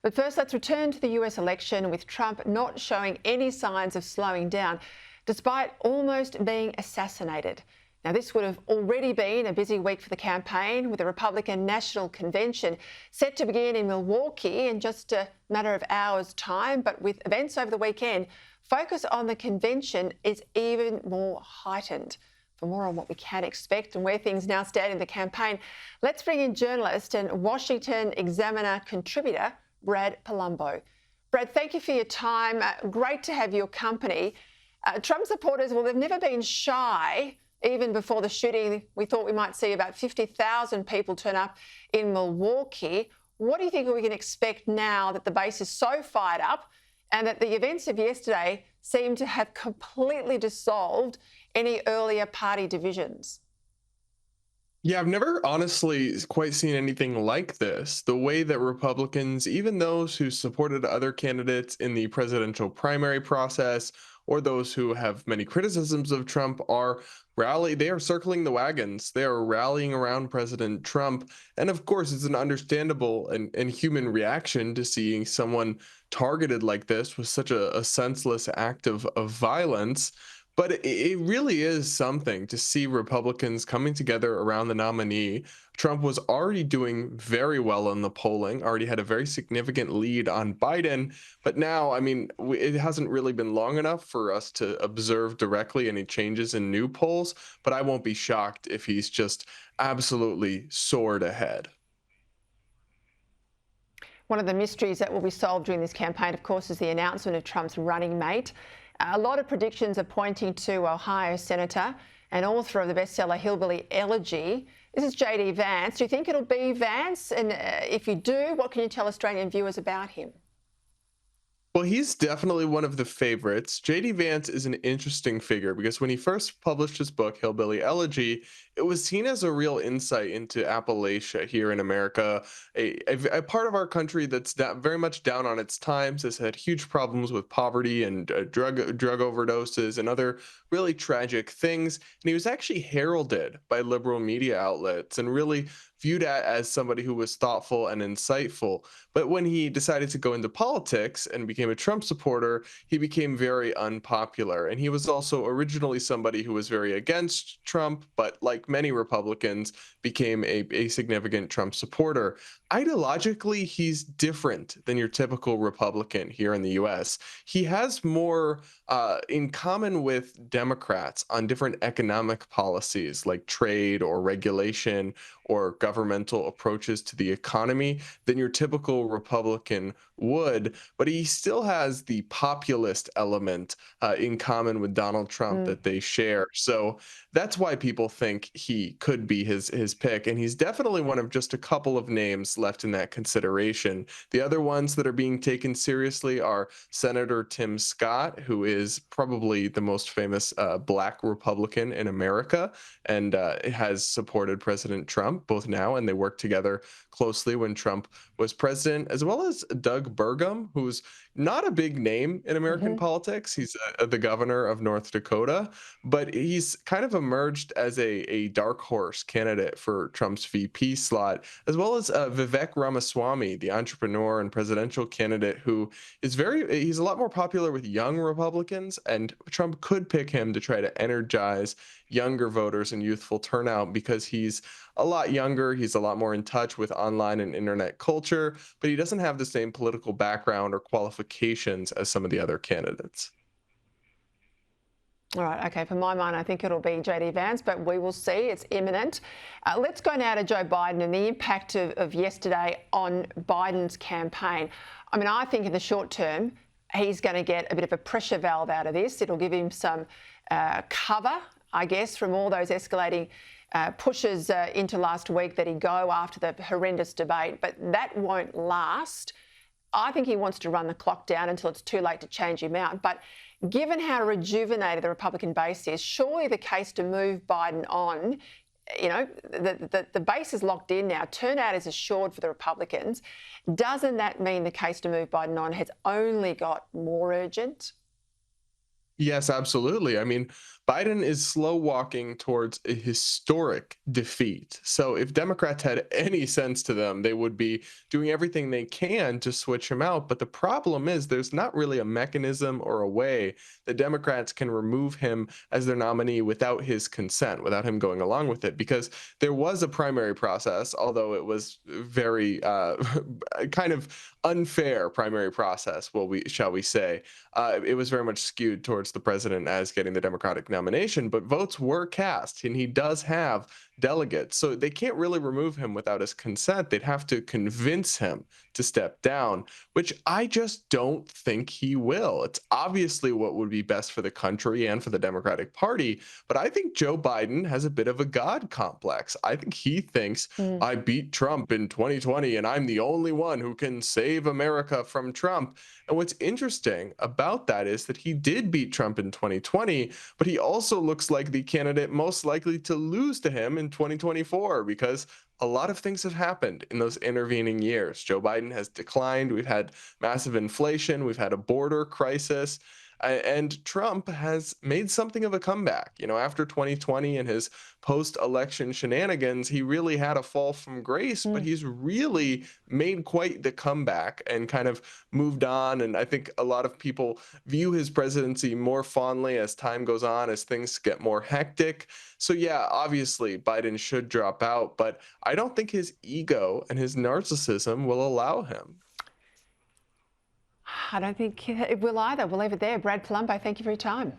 But first, let's return to the US election, with Trump not showing any signs of slowing down, despite almost being assassinated. Now, this would have already been a busy week for the campaign, with the Republican National Convention set to begin in Milwaukee in just a matter of hours' time. But with events over the weekend, focus on the convention is even more heightened. For more on what we can expect and where things now stand in the campaign, let's bring in journalist and Washington Examiner contributor, Brad Palumbo. Brad, thank you for your time. Great to have your company. Trump supporters, well, they've never been shy. Even before the shooting, we thought we might see about 50,000 people turn up in Milwaukee. What do you think we can expect now that the base is so fired up and that the events of yesterday seem to have completely dissolved any earlier party divisions? Yeah, I've never honestly quite seen anything like this. The way that Republicans, even those who supported other candidates in the presidential primary process, or those who have many criticisms of Trump, they are circling the wagons. They are rallying around President Trump. And of course, it's an understandable and human reaction to seeing someone targeted like this with such a senseless act of violence. But it really is something to see Republicans coming together around the nominee. Trump was already doing very well in the polling, already had a very significant lead on Biden. But now, I mean, it hasn't really been long enough for us to observe directly any changes in new polls. But I won't be shocked if he's just absolutely soared ahead. One of the mysteries that will be solved during this campaign, of course, is the announcement of Trump's running mate. A lot of predictions are pointing to Ohio Senator and author of the bestseller Hillbilly Elegy. This is JD Vance. Do you think it'll be Vance? And if you do, what can you tell Australian viewers about him? Well, he's definitely one of the favorites. J.D. Vance is an interesting figure because when he first published his book, Hillbilly Elegy, it was seen as a real insight into Appalachia here in America, a part of our country that's very much down on its times, has had huge problems with poverty and drug overdoses and other really tragic things. And he was actually heralded by liberal media outlets and really viewed as somebody who was thoughtful and insightful. But when he decided to go into politics and became a Trump supporter, he became very unpopular. And he was also originally somebody who was very against Trump, but like many Republicans, became a significant Trump supporter. Ideologically, he's different than your typical Republican here in the US. He has more in common with Democrats on different economic policies like trade or regulation or governmental approaches to the economy than your typical Republican would, but he still has the populist element in common with Donald Trump that they share. So that's why people think he could be his pick, and he's definitely one of just a couple of names left in that consideration. The other ones that are being taken seriously are Senator Tim Scott, who is probably the most famous Black Republican in America, and has supported President Trump both now and they worked together closely when Trump was president, as well as Doug Burgum, who's not a big name in American politics. He's the governor of North Dakota, but he's kind of emerged as a dark horse candidate for Trump's VP slot, as well as Vivek Ramaswamy, the entrepreneur and presidential candidate who he's a lot more popular with young Republicans, and Trump could pick him to try to energize younger voters and youthful turnout because he's a lot younger, he's a lot more in touch with online and internet culture, but he doesn't have the same political background or qualifications as some of the other candidates. All right, okay, for my mind, I think it'll be JD Vance, but we will see. It's imminent. Let's go now to Joe Biden and the impact of yesterday on Biden's campaign. I mean, I think in the short term, he's going to get a bit of a pressure valve out of this. It'll give him some cover, I guess, from all those escalating pushes into last week that he go after the horrendous debate, but that won't last. I think he wants to run the clock down until it's too late to change him out. But given how rejuvenated the Republican base is, surely the case to move Biden on, you know, the base is locked in now. Turnout is assured for the Republicans. Doesn't that mean the case to move Biden on has only got more urgent? Yes, absolutely. I mean, Biden is slow walking towards a historic defeat. So, if Democrats had any sense to them, they would be doing everything they can to switch him out. But the problem is, there's not really a mechanism or a way that Democrats can remove him as their nominee without his consent, without him going along with it. Because there was a primary process, although it was very kind of unfair primary process, shall we say. It was very much skewed towards the president as getting the Democratic nomination, but votes were cast, and he does have delegates. So they can't really remove him without his consent. They'd have to convince him to step down, which I just don't think he will. It's obviously what would be best for the country and for the Democratic Party, but I think Joe Biden has a bit of a God complex. I think he thinks Mm. I beat Trump in 2020 and I'm the only one who can save America from Trump. And what's interesting about that is that he did beat Trump in 2020, but he also looks like the candidate most likely to lose to him in 2024 because a lot of things have happened in those intervening years. Joe Biden has declined. We've had massive inflation. We've had a border crisis. And Trump has made something of a comeback. You know, after 2020 and his post election shenanigans, he really had a fall from grace, but Mm. he's really made quite the comeback and kind of moved on. And I think a lot of people view his presidency more fondly as time goes on, as things get more hectic. So, yeah, obviously, Biden should drop out, but I don't think his ego and his narcissism will allow him. I don't think it will either. We'll leave it there. Brad Palumbo, thank you for your time.